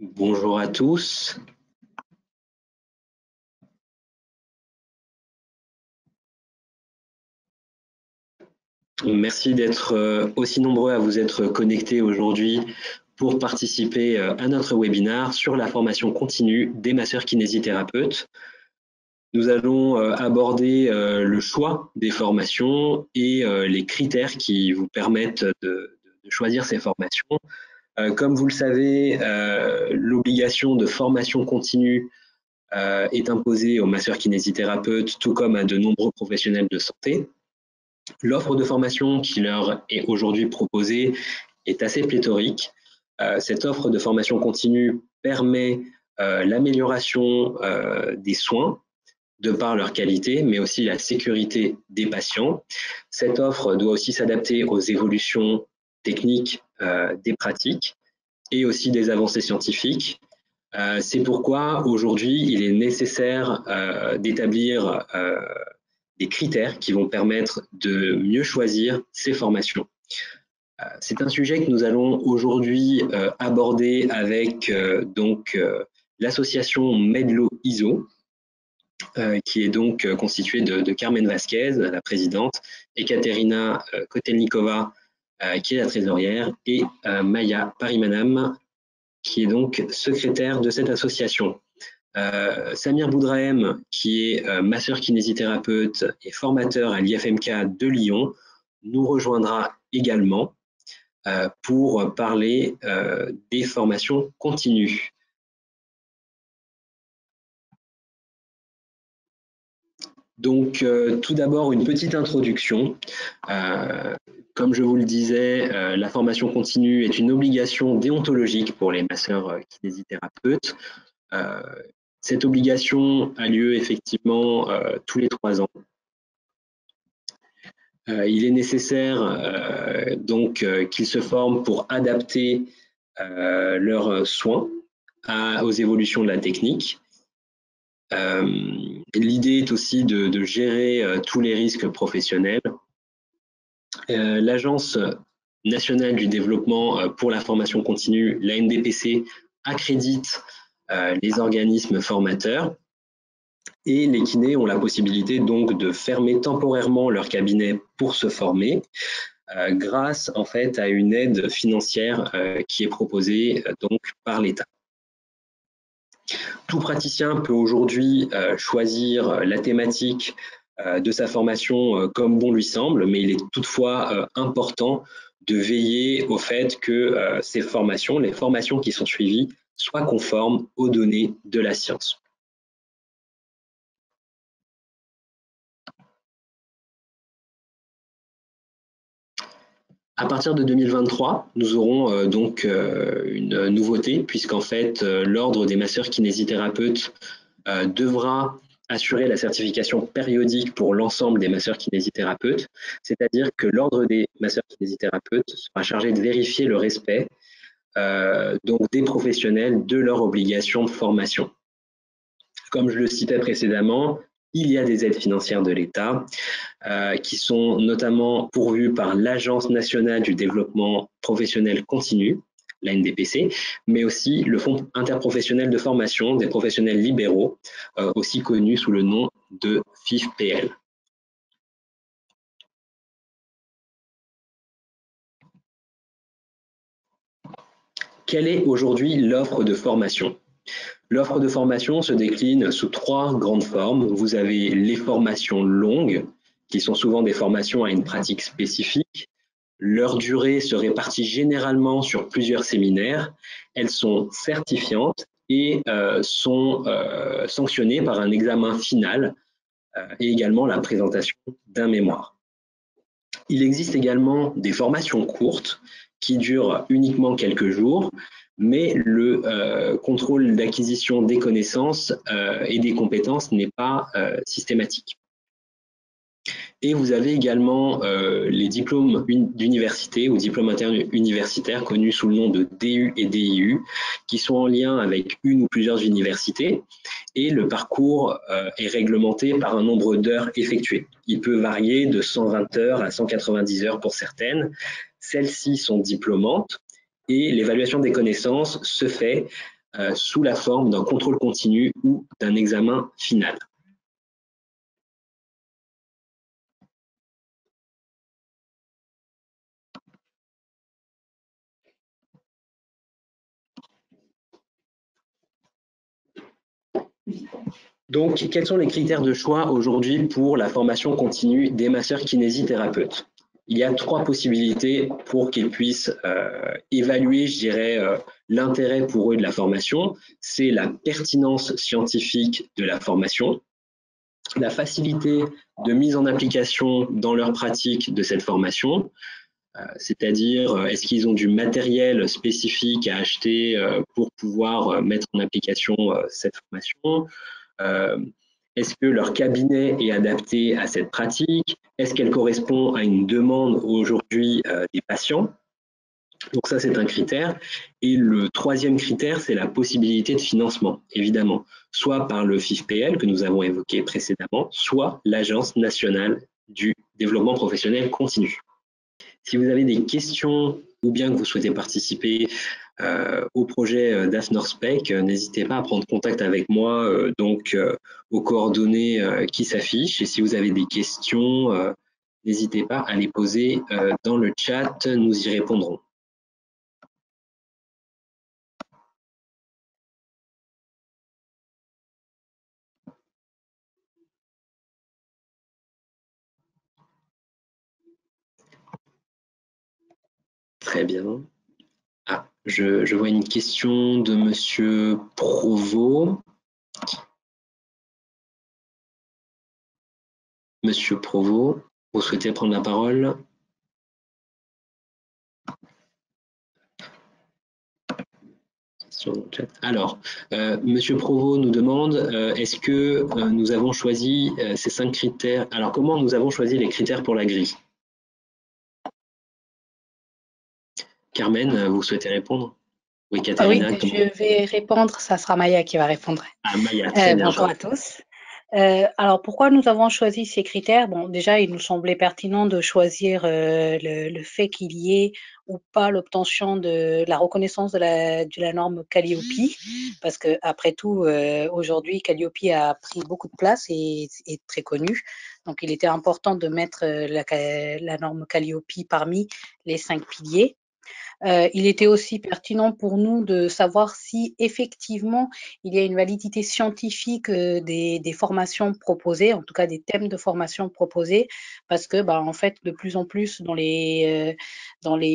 Bonjour à tous. Merci d'être aussi nombreux à vous être connectés aujourd'hui pour participer à notre webinaire sur la formation continue des masseurs kinésithérapeutes. Nous allons aborder le choix des formations et les critères qui vous permettent de choisir ces formations. Comme vous le savez, l'obligation de formation continue est imposée aux masseurs kinésithérapeutes, tout comme à de nombreux professionnels de santé. L'offre de formation qui leur est aujourd'hui proposée est assez pléthorique. Cette offre de formation continue permet l'amélioration des soins de par leur qualité, mais aussi la sécurité des patients. Cette offre doit aussi s'adapter aux évolutions techniques des pratiques et aussi des avancées scientifiques. C'est pourquoi aujourd'hui, il est nécessaire d'établir des critères qui vont permettre de mieux choisir ces formations. C'est un sujet que nous allons aujourd'hui aborder avec l'association Medlo ISO, qui est donc constituée de Carmen Vasquez, la présidente, Ekaterina Kotelnikova, qui est la trésorière, et Maya Parimanam, qui est donc secrétaire de cette association. Samir Boudrahem, qui est masseur kinésithérapeute et formateur à l'IFMK de Lyon, nous rejoindra également pour parler des formations continues. Donc, tout d'abord, une petite introduction. Comme je vous le disais, la formation continue est une obligation déontologique pour les masseurs kinésithérapeutes. Cette obligation a lieu effectivement tous les 3 ans. Il est nécessaire qu'ils se forment pour adapter leurs soins aux évolutions de la technique. L'idée est aussi de gérer tous les risques professionnels. L'Agence nationale du développement pour la formation continue, l'ANDPC, accrédite les organismes formateurs et les kinés ont la possibilité donc de fermer temporairement leur cabinet pour se former grâce en fait à une aide financière qui est proposée donc par l'État. Tout praticien peut aujourd'hui choisir la thématique de sa formation comme bon lui semble, mais il est toutefois important de veiller au fait que ces formations, les formations qui sont suivies, soient conformes aux données de la science. À partir de 2023, nous aurons une nouveauté puisqu'en fait, l'Ordre des masseurs kinésithérapeutes devra assurer la certification périodique pour l'ensemble des masseurs kinésithérapeutes, c'est-à-dire que l'Ordre des masseurs kinésithérapeutes sera chargé de vérifier le respect des professionnels de leur obligation de formation. Comme je le citais précédemment, il y a des aides financières de l'État qui sont notamment pourvues par l'Agence nationale du développement professionnel continu, l'ANDPC, mais aussi le Fonds interprofessionnel de formation des professionnels libéraux, aussi connu sous le nom de FIFPL. Quelle est aujourd'hui l'offre de formation ? L'offre de formation se décline sous 3 grandes formes. Vous avez les formations longues, qui sont souvent des formations à une pratique spécifique. Leur durée se répartit généralement sur plusieurs séminaires. Elles sont certifiantes et sont sanctionnées par un examen final et également la présentation d'un mémoire. Il existe également des formations courtes qui durent uniquement quelques jours, mais le contrôle d'acquisition des connaissances et des compétences n'est pas systématique. Et vous avez également les diplômes d'université ou diplômes interuniversitaires connus sous le nom de DU et DIU, qui sont en lien avec une ou plusieurs universités. Et le parcours est réglementé par un nombre d'heures effectuées. Il peut varier de 120 heures à 190 heures pour certaines. Celles-ci sont diplômantes et l'évaluation des connaissances se fait sous la forme d'un contrôle continu ou d'un examen final. Donc, quels sont les critères de choix aujourd'hui pour la formation continue des masseurs kinésithérapeutes? Il y a 3 possibilités pour qu'ils puissent évaluer, je dirais, l'intérêt pour eux de la formation. C'est la pertinence scientifique de la formation, la facilité de mise en application dans leur pratique de cette formation, c'est-à-dire est-ce qu'ils ont du matériel spécifique à acheter pour pouvoir mettre en application cette formation, est-ce que leur cabinet est adapté à cette pratique, est-ce qu'elle correspond à une demande aujourd'hui des patients. Donc ça, c'est un critère. Et le troisième critère, c'est la possibilité de financement, évidemment, soit par le FIFPL que nous avons évoqué précédemment, soit l'Agence nationale du développement professionnel continu. Si vous avez des questions ou bien que vous souhaitez participer au projet d'AFNORSPEC, n'hésitez pas à prendre contact avec moi aux coordonnées qui s'affichent. Et si vous avez des questions, n'hésitez pas à les poser dans le chat, nous y répondrons. Très bien. Ah, je vois une question de Monsieur Provost. Monsieur Provost, vous souhaitez prendre la parole? Alors, Monsieur Provost nous demande, est-ce que nous avons choisi ces 5 critères? Alors, comment nous avons choisi les critères pour la grille? Carmen, vous souhaitez répondre? Oui, Katharina. Oui, je vais répondre, ça sera Maya qui va répondre. Ah, Maya, très bien. Bonjour à tous. Alors, pourquoi nous avons choisi ces critères? Bon, déjà, il nous semblait pertinent de choisir le fait qu'il y ait ou pas l'obtention de la reconnaissance de la norme Calliope, parce que après tout, aujourd'hui, Calliope a pris beaucoup de place et est très connu. Donc, il était important de mettre la norme Calliope parmi les 5 piliers. Il était aussi pertinent pour nous de savoir si effectivement il y a une validité scientifique des formations proposées, en tout cas des thèmes de formation proposés, parce que en fait de plus en plus dans les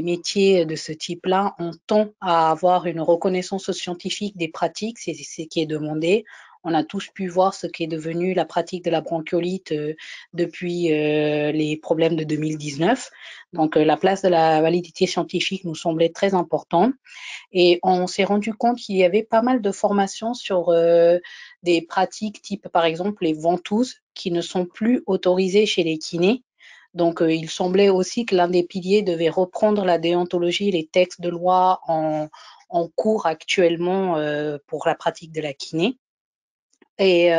métiers de ce type-là, on tend à avoir une reconnaissance scientifique des pratiques, c'est ce qui est demandé. On a tous pu voir ce qui est devenu la pratique de la bronchiolite depuis les problèmes de 2019. Donc, la place de la validité scientifique nous semblait très importante. Et on s'est rendu compte qu'il y avait pas mal de formations sur des pratiques type, par exemple, les ventouses, qui ne sont plus autorisées chez les kinés. Donc, il semblait aussi que l'un des piliers devait reprendre la déontologie, les textes de loi en cours actuellement pour la pratique de la kiné. Et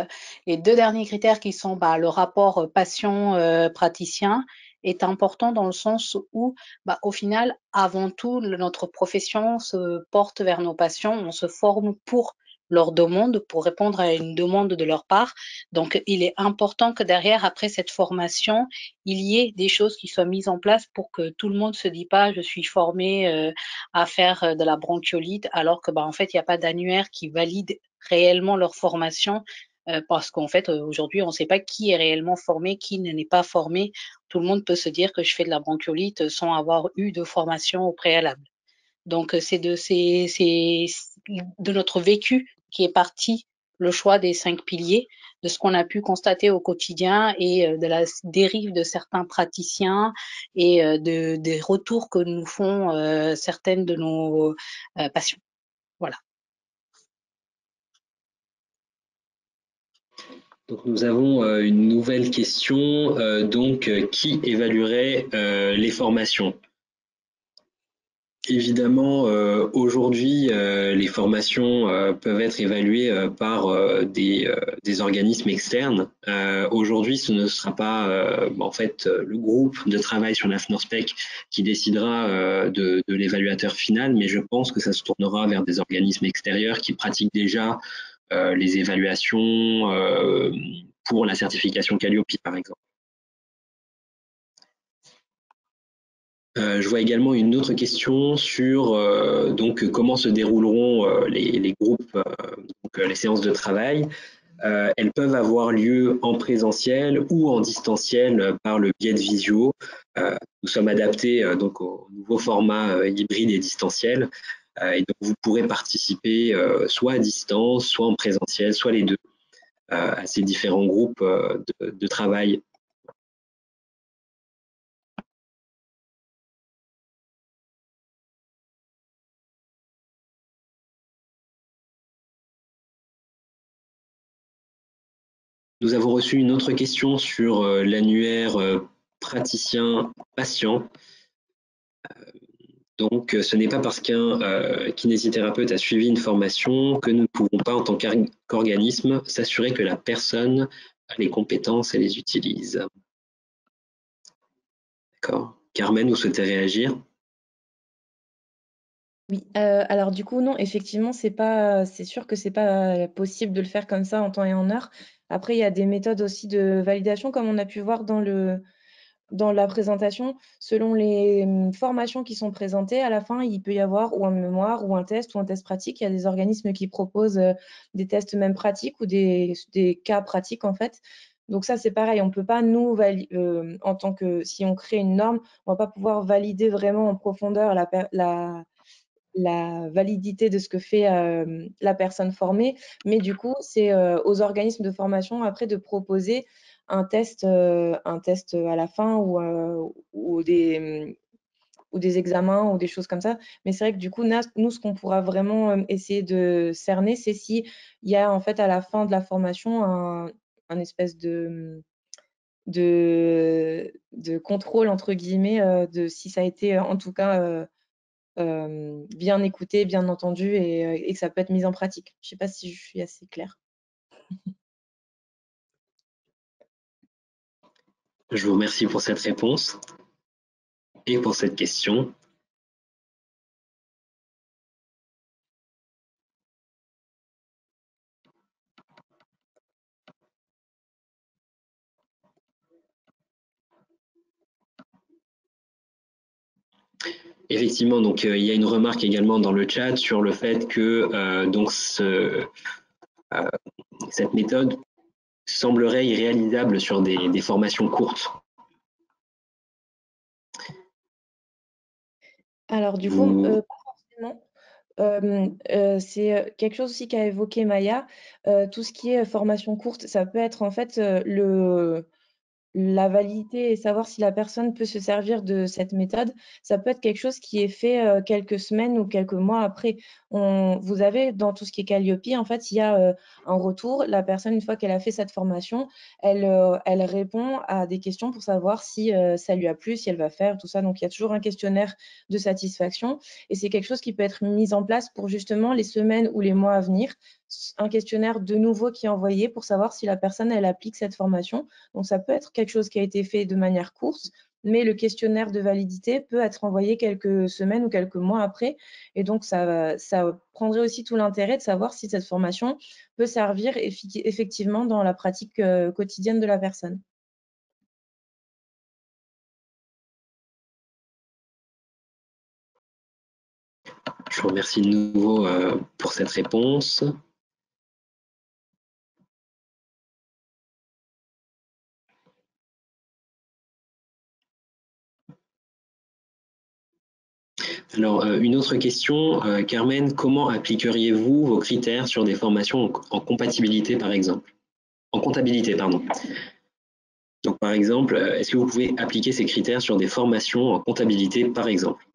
les 2 derniers critères qui sont le rapport patient-praticien est important dans le sens où, au final, avant tout, notre profession se porte vers nos patients, on se forme pour leur demande, pour répondre à une demande de leur part. Donc, il est important que derrière, après cette formation, il y ait des choses qui soient mises en place pour que tout le monde se dise pas: «Je suis formé à faire de la bronchiolite», alors que, en fait, il y a pas d'annuaire qui valide réellement leur formation parce qu'en fait, aujourd'hui, on ne sait pas qui est réellement formé, qui n'est pas formé. Tout le monde peut se dire que je fais de la bronchiolite sans avoir eu de formation au préalable. Donc, c'est de notre vécu qui est parti le choix des 5 piliers, de ce qu'on a pu constater au quotidien et de la dérive de certains praticiens et des retours que nous font certaines de nos patients. Voilà. Donc nous avons une nouvelle question. Qui évaluerait les formations? Évidemment, aujourd'hui, les formations peuvent être évaluées par des organismes externes. Aujourd'hui, ce ne sera pas en fait le groupe de travail sur la FNORSPEC qui décidera de l'évaluateur final, mais je pense que ça se tournera vers des organismes extérieurs qui pratiquent déjà les évaluations pour la certification Calliope, par exemple. Je vois également une autre question sur donc comment se dérouleront les groupes, les séances de travail. Elles peuvent avoir lieu en présentiel ou en distanciel par le biais de visio. Nous sommes adaptés donc au nouveau format hybride et distanciel. Et donc vous pourrez participer soit à distance, soit en présentiel, soit les deux, à ces différents groupes de travail. Nous avons reçu une autre question sur l'annuaire praticien-patient. Donc, ce n'est pas parce qu'un kinésithérapeute a suivi une formation que nous ne pouvons pas, en tant qu'organisme, s'assurer que la personne a les compétences et les utilise. D'accord. Carmen, vous souhaitez réagir? Oui, alors du coup, non, effectivement, c'est sûr que c'est pas possible de le faire comme ça en temps et en heure. Après, il y a des méthodes aussi de validation, comme on a pu voir dans la présentation. Selon les formations qui sont présentées, à la fin, il peut y avoir ou un mémoire ou un test pratique. Il y a des organismes qui proposent des tests même pratiques ou des cas pratiques, en fait. Donc ça, c'est pareil, on peut pas, nous, en tant que, si on crée une norme, on va pas pouvoir valider vraiment en profondeur la validité de ce que fait la personne formée. Mais du coup, c'est aux organismes de formation après de proposer un test à la fin ou des examens ou des choses comme ça. Mais c'est vrai que du coup, nous, ce qu'on pourra vraiment essayer de cerner, c'est s'il y a en fait à la fin de la formation un espèce de contrôle, entre guillemets, de si ça a été en tout cas bien écouté, bien entendu et que ça peut être mis en pratique. Je ne sais pas si je suis assez claire. Je vous remercie pour cette réponse et pour cette question. Effectivement, donc il y a une remarque également dans le chat sur le fait que donc cette méthode semblerait irréalisable sur des formations courtes. Alors du coup, pas forcément. C'est quelque chose aussi qu'a évoqué Maya. Tout ce qui est formation courte, ça peut être en fait la validité et savoir si la personne peut se servir de cette méthode, ça peut être quelque chose qui est fait quelques semaines ou quelques mois après. Vous avez dans tout ce qui est Calliope, en fait, il y a un retour. La personne, une fois qu'elle a fait cette formation, elle répond à des questions pour savoir si ça lui a plu, si elle va faire, tout ça. Donc, il y a toujours un questionnaire de satisfaction et c'est quelque chose qui peut être mis en place pour justement les semaines ou les mois à venir. Un questionnaire de nouveau qui est envoyé pour savoir si la personne, elle applique cette formation. Donc, ça peut être quelque chose qui a été fait de manière courte, mais le questionnaire de validité peut être envoyé quelques semaines ou quelques mois après. Et donc, ça prendrait aussi tout l'intérêt de savoir si cette formation peut servir effectivement dans la pratique quotidienne de la personne. Je vous remercie de nouveau pour cette réponse. Alors, une autre question, Carmen, comment appliqueriez-vous vos critères sur des formations en compatibilité, par exemple? En comptabilité, pardon. Donc, par exemple, est-ce que vous pouvez appliquer ces critères sur des formations en comptabilité, par exemple?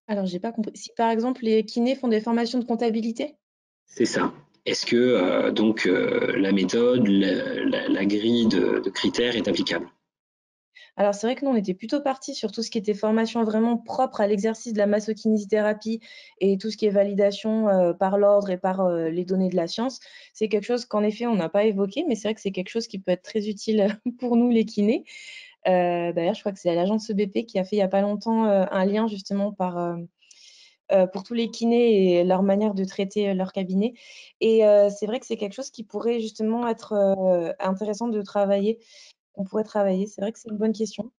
Alors, j'ai pas compris. Si par exemple les kinés font des formations de comptabilité? C'est ça. Est-ce que donc la méthode, la grille de critères est applicable? Alors c'est vrai que nous, on était plutôt partis sur tout ce qui était formation vraiment propre à l'exercice de la massokinésithérapie et tout ce qui est validation par l'ordre et par les données de la science. C'est quelque chose qu'en effet, on n'a pas évoqué, mais c'est vrai que c'est quelque chose qui peut être très utile pour nous, les kinés. D'ailleurs, je crois que c'est l'agence EBP qui a fait il n'y a pas longtemps un lien justement pour tous les kinés et leur manière de traiter leur cabinet. Et c'est vrai que c'est quelque chose qui pourrait justement être intéressant de travailler, qu'on pourrait travailler. C'est vrai que c'est une bonne question.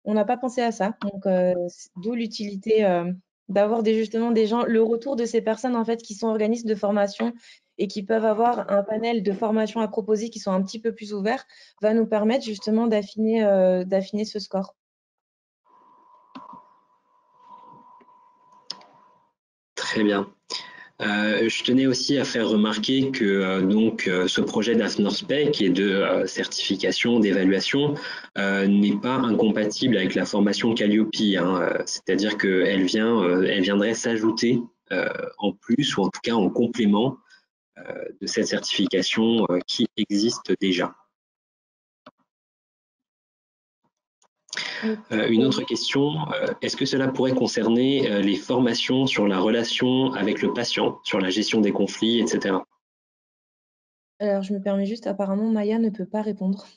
On n'a pas pensé à ça, donc d'où l'utilité d'avoir justement des gens, le retour de ces personnes en fait qui sont organismes de formation et qui peuvent avoir un panel de formation à proposer qui sont un petit peu plus ouverts, va nous permettre justement d'affiner ce score. Très bien. Je tenais aussi à faire remarquer que ce projet d'AFNORSPEC et de certification, d'évaluation n'est pas incompatible avec la formation Calliope, hein, c'est-à-dire qu'elle elle viendrait s'ajouter en plus ou en tout cas en complément de cette certification qui existe déjà. Une autre question, est-ce que cela pourrait concerner les formations sur la relation avec le patient, sur la gestion des conflits, etc. Alors, je me permets juste, apparemment, Maya ne peut pas répondre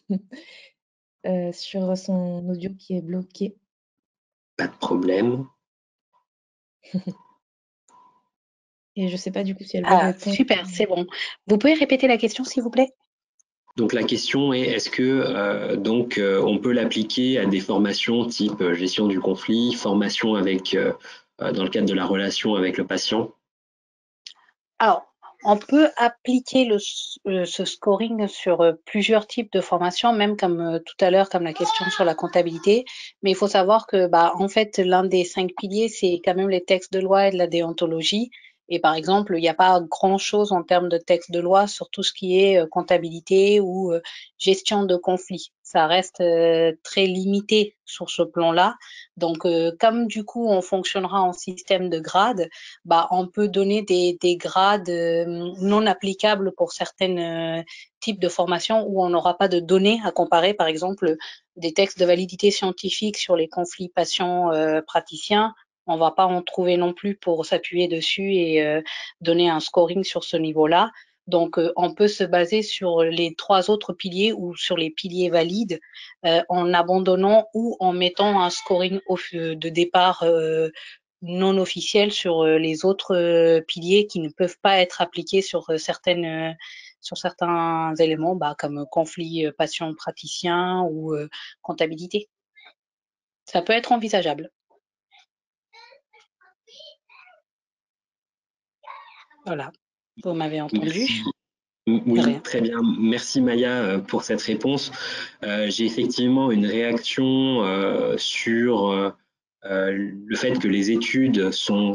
sur son audio qui est bloqué. Pas de problème. Et je ne sais pas du coup si elle veut répondre. Super, c'est bon. Vous pouvez répéter la question, s'il vous plaît? Donc la question est, est-ce que on peut l'appliquer à des formations type gestion du conflit, formation avec dans le cadre de la relation avec le patient? Alors, on peut appliquer ce scoring sur plusieurs types de formations, même comme tout à l'heure, comme la question sur la comptabilité. Mais il faut savoir que, en fait, l'un des 5 piliers, c'est quand même les textes de loi et de la déontologie. Et par exemple, il n'y a pas grand-chose en termes de textes de loi sur tout ce qui est comptabilité ou gestion de conflits. Ça reste très limité sur ce plan-là. Donc, comme du coup, on fonctionnera en système de grades, on peut donner des grades non applicables pour certains types de formations où on n'aura pas de données à comparer. Par exemple, des textes de validité scientifique sur les conflits patients-praticiens, on va pas en trouver non plus pour s'appuyer dessus et donner un scoring sur ce niveau-là. Donc, on peut se baser sur les 3 autres piliers ou sur les piliers valides en abandonnant ou en mettant un scoring de départ non officiel sur les autres piliers qui ne peuvent pas être appliqués sur sur certains éléments, comme conflit patient-praticien ou comptabilité. Ça peut être envisageable. Voilà, vous m'avez entendu. Merci. Oui, Rien. très bien. Merci Maya pour cette réponse. J'ai effectivement une réaction sur le fait que les études sont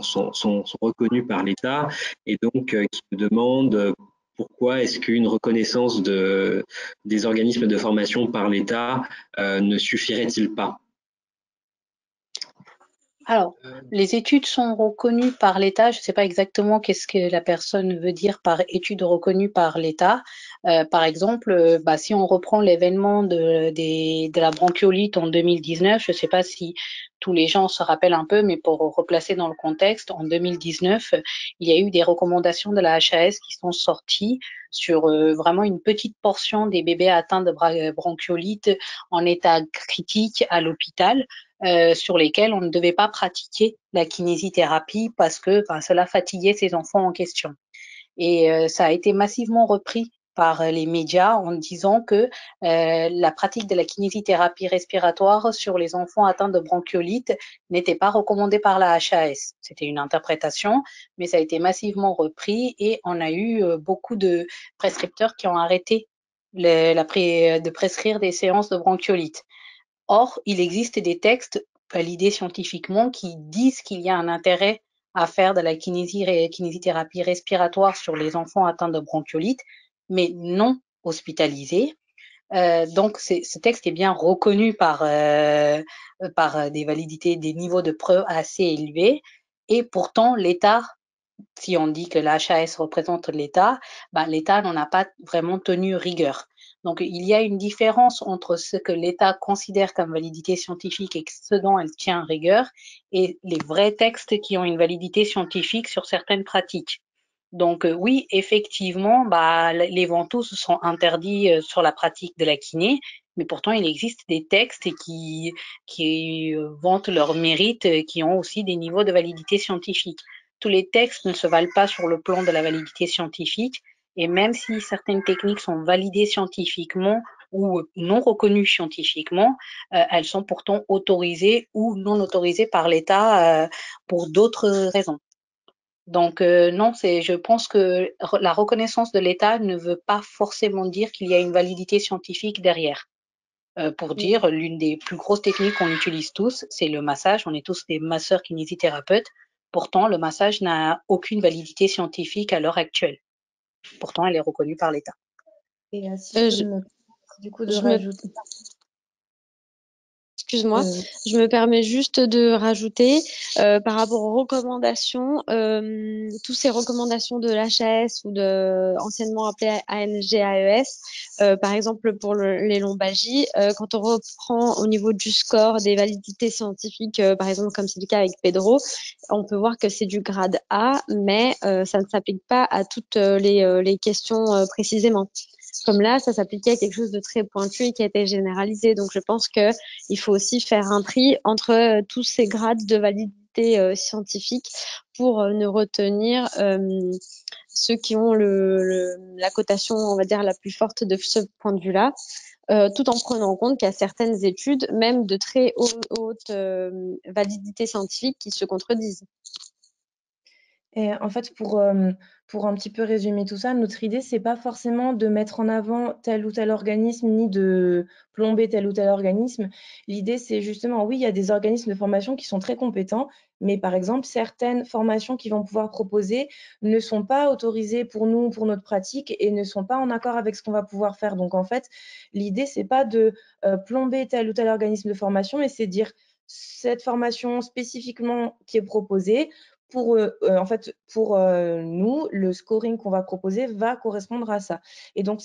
reconnues par l'État et donc qui me demande pourquoi est-ce qu'une reconnaissance des organismes de formation par l'État ne suffirait-il pas? Alors, les études sont reconnues par l'État. Je ne sais pas exactement qu'est-ce que la personne veut dire par études reconnues par l'État. Par exemple, si on reprend l'événement de la bronchiolite en 2019, je ne sais pas si tous les gens se rappellent un peu, mais pour replacer dans le contexte, en 2019, il y a eu des recommandations de la HAS qui sont sorties sur vraiment une petite portion des bébés atteints de bronchiolite en état critique à l'hôpital. Sur lesquels on ne devait pas pratiquer la kinésithérapie parce que cela fatiguait ces enfants en question. Et ça a été massivement repris par les médias en disant que la pratique de la kinésithérapie respiratoire sur les enfants atteints de bronchiolite n'était pas recommandée par la HAS. C'était une interprétation, mais ça a été massivement repris et on a eu beaucoup de prescripteurs qui ont arrêté de prescrire des séances de bronchiolite. Or, il existe des textes validés scientifiquement qui disent qu'il y a un intérêt à faire de la kinésithérapie respiratoire sur les enfants atteints de bronchiolite, mais non hospitalisés. Donc, ce texte est bien reconnu par des validités, des niveaux de preuve assez élevés. Et pourtant, l'État, si on dit que la HAS représente l'État, l'État n'en a pas vraiment tenu rigueur. Donc, il y a une différence entre ce que l'État considère comme validité scientifique et ce dont elle tient rigueur et les vrais textes qui ont une validité scientifique sur certaines pratiques. Donc, oui, effectivement, bah, les ventouses sont interdits sur la pratique de la kiné, mais pourtant, il existe des textes qui vantent leurs mérites, qui ont aussi des niveaux de validité scientifique. Tous les textes ne se valent pas sur le plan de la validité scientifique, et même si certaines techniques sont validées scientifiquement ou non reconnues scientifiquement, elles sont pourtant autorisées ou non autorisées par l'État pour d'autres raisons. Donc non, je pense que la reconnaissance de l'État ne veut pas forcément dire qu'il y a une validité scientifique derrière. Pour dire, l'une des plus grosses techniques qu'on utilise tous, c'est le massage. On est tous des masseurs kinésithérapeutes. Pourtant, le massage n'a aucune validité scientifique à l'heure actuelle. Pourtant, elle est reconnue par l'État. Et si je peux du coup de rajouter. Excuse-moi, je me permets juste de rajouter par rapport aux recommandations, toutes ces recommandations de l'HAS ou anciennement appelé ANGAES, par exemple pour les lombalgies, quand on reprend au niveau du score des validités scientifiques, par exemple comme c'est le cas avec Pedro, on peut voir que c'est du grade A, mais ça ne s'applique pas à toutes les questions précisément. Comme là, ça s'appliquait à quelque chose de très pointu et qui a été généralisé. Donc, je pense que il faut aussi faire un tri entre tous ces grades de validité scientifique pour ne retenir ceux qui ont la cotation, on va dire, la plus forte de ce point de vue-là, tout en prenant en compte qu'il y a certaines études, même de très haute validité scientifique, qui se contredisent. Et en fait, pour un petit peu résumer tout ça, notre idée, c'est pas forcément de mettre en avant tel ou tel organisme, ni de plomber tel ou tel organisme. L'idée, c'est justement, oui, il y a des organismes de formation qui sont très compétents, mais par exemple, certaines formations qu'ils vont pouvoir proposer ne sont pas autorisées pour nous, pour notre pratique, et ne sont pas en accord avec ce qu'on va pouvoir faire. Donc, en fait, l'idée, c'est pas de plomber tel ou tel organisme de formation, mais c'est dire cette formation spécifiquement qui est proposée, pour nous, le scoring qu'on va proposer va correspondre à ça. Et donc,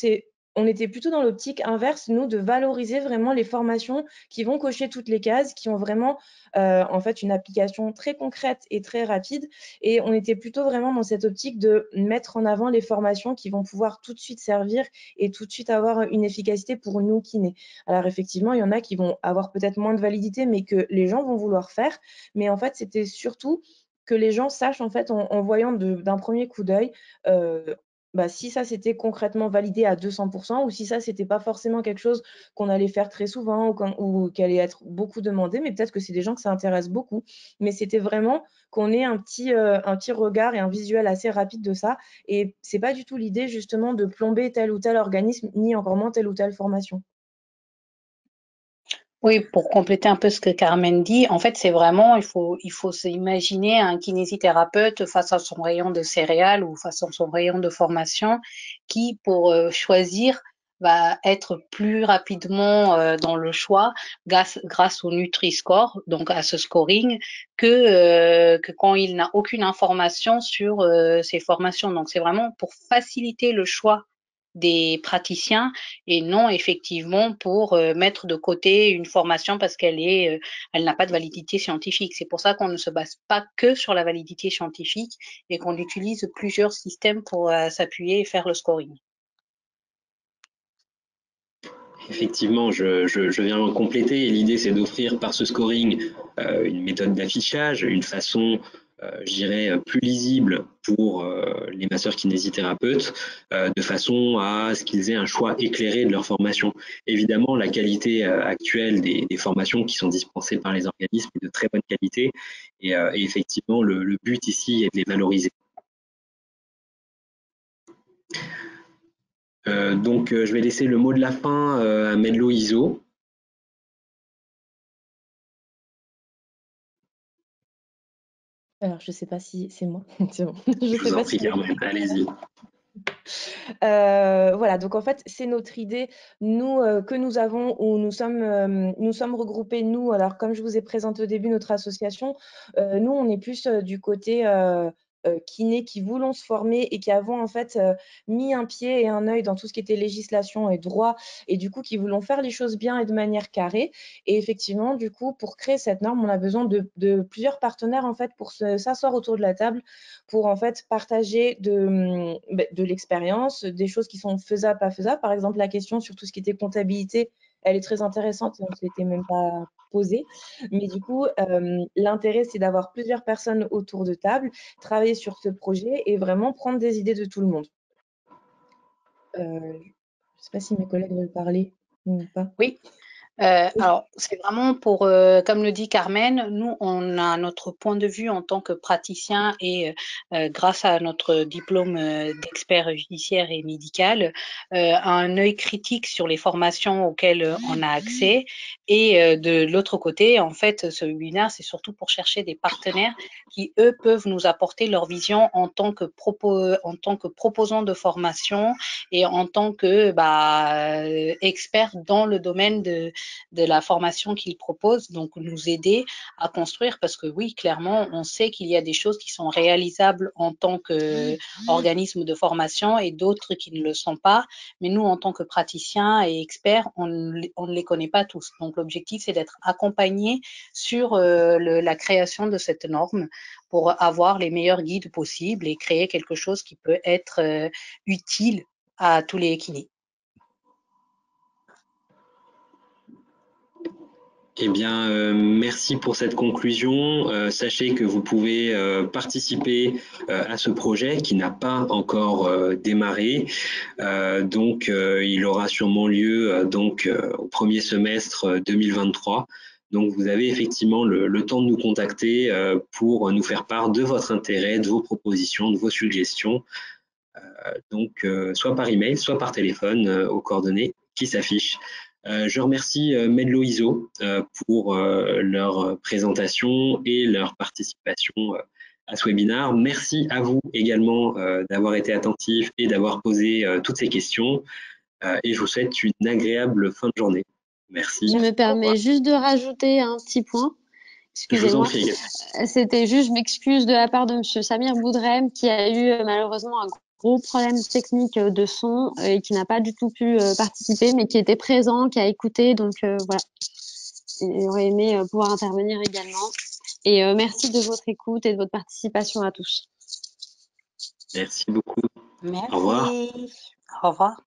on était plutôt dans l'optique inverse, nous, de valoriser vraiment les formations qui vont cocher toutes les cases, qui ont vraiment en fait une application très concrète et très rapide. Et on était plutôt vraiment dans cette optique de mettre en avant les formations qui vont pouvoir tout de suite servir et tout de suite avoir une efficacité pour nous kinés. Alors effectivement, il y en a qui vont avoir peut-être moins de validité, mais que les gens vont vouloir faire. Mais en fait, c'était surtout que les gens sachent en fait en voyant d'un premier coup d'œil si ça c'était concrètement validé à 200% ou si ça c'était pas forcément quelque chose qu'on allait faire très souvent ou qui allait être beaucoup demandé, mais peut-être que c'est des gens que ça intéresse beaucoup. Mais c'était vraiment qu'on ait un petit regard et un visuel assez rapide de ça. Et c'est pas du tout l'idée justement de plomber tel ou tel organisme, ni encore moins telle ou telle formation. Oui, pour compléter un peu ce que Carmen dit, en fait, c'est vraiment, il faut s'imaginer un kinésithérapeute face à son rayon de céréales ou face à son rayon de formation qui, pour choisir, va être plus rapidement dans le choix grâce au Nutri-Score, donc à ce scoring, que quand il n'a aucune information sur ses formations. Donc, c'est vraiment pour faciliter le choix des praticiens et non effectivement pour mettre de côté une formation parce elle n'a pas de validité scientifique. C'est pour ça qu'on ne se base pas que sur la validité scientifique et qu'on utilise plusieurs systèmes pour s'appuyer et faire le scoring. Effectivement, je viens compléter. L'idée, c'est d'offrir par ce scoring une méthode d'affichage, une façon, je dirais, plus lisible pour les masseurs kinésithérapeutes, de façon à ce qu'ils aient un choix éclairé de leur formation. Évidemment, la qualité actuelle des formations qui sont dispensées par les organismes est de très bonne qualité et effectivement, le but ici est de les valoriser. Donc, je vais laisser le mot de la fin à Menlo Iso. Alors, je ne sais pas si c'est moi. C'est bon. Je vous en prie, Carmen, allez-y. Voilà, donc en fait, c'est notre idée, nous, que nous avons, où nous sommes regroupés, nous, alors comme je vous ai présenté au début notre association, nous, on est plus du côté kinés qui voulons se former et qui avons en fait mis un pied et un œil dans tout ce qui était législation et droit, et du coup qui voulons faire les choses bien et de manière carrée. Et effectivement, du coup, pour créer cette norme, on a besoin de plusieurs partenaires en fait pour s'asseoir autour de la table, pour en fait partager de l'expérience, des choses qui sont faisables, pas faisables. Par exemple, la question sur tout ce qui était comptabilité, elle est très intéressante et on ne s'était même pas posée. Mais du coup, l'intérêt, c'est d'avoir plusieurs personnes autour de table, travailler sur ce projet et vraiment prendre des idées de tout le monde. Je ne sais pas si mes collègues veulent parler ou pas. Oui. Alors, c'est vraiment pour, comme le dit Carmen, nous, on a notre point de vue en tant que praticien et grâce à notre diplôme d'expert judiciaire et médical, un œil critique sur les formations auxquelles on a accès. Et de l'autre côté, en fait, ce webinaire, c'est surtout pour chercher des partenaires qui, eux, peuvent nous apporter leur vision en tant que proposants de formation et en tant que experts dans le domaine de la formation qu'ils proposent, donc nous aider à construire, parce que oui, clairement, on sait qu'il y a des choses qui sont réalisables en tant qu'organisme de formation et d'autres qui ne le sont pas, mais nous, en tant que praticiens et experts, on ne les connaît pas tous. Donc l'objectif, c'est d'être accompagnés sur la création de cette norme pour avoir les meilleurs guides possibles et créer quelque chose qui peut être utile à tous les kinés. Eh bien, merci pour cette conclusion. Sachez que vous pouvez participer à ce projet qui n'a pas encore démarré. Donc, il aura sûrement lieu au premier semestre 2023. Donc, vous avez effectivement le temps de nous contacter pour nous faire part de votre intérêt, de vos propositions, de vos suggestions. Soit par email, soit par téléphone aux coordonnées qui s'affichent. Je remercie Medlo ISO pour leur présentation et leur participation à ce webinaire. Merci à vous également d'avoir été attentifs et d'avoir posé toutes ces questions. Et je vous souhaite une agréable fin de journée. Merci. Je me permets juste de rajouter un petit point. Je vous en Excusez-moi. prie. C'était juste, je m'excuse de la part de Monsieur Samir Boudrem qui a eu malheureusement un gros problème technique de son et qui n'a pas du tout pu participer, mais qui était présent, qui a écouté. Donc voilà, j'aurais aimé pouvoir intervenir également. Et merci de votre écoute et de votre participation à tous. Merci beaucoup. Merci. Au revoir. Au revoir.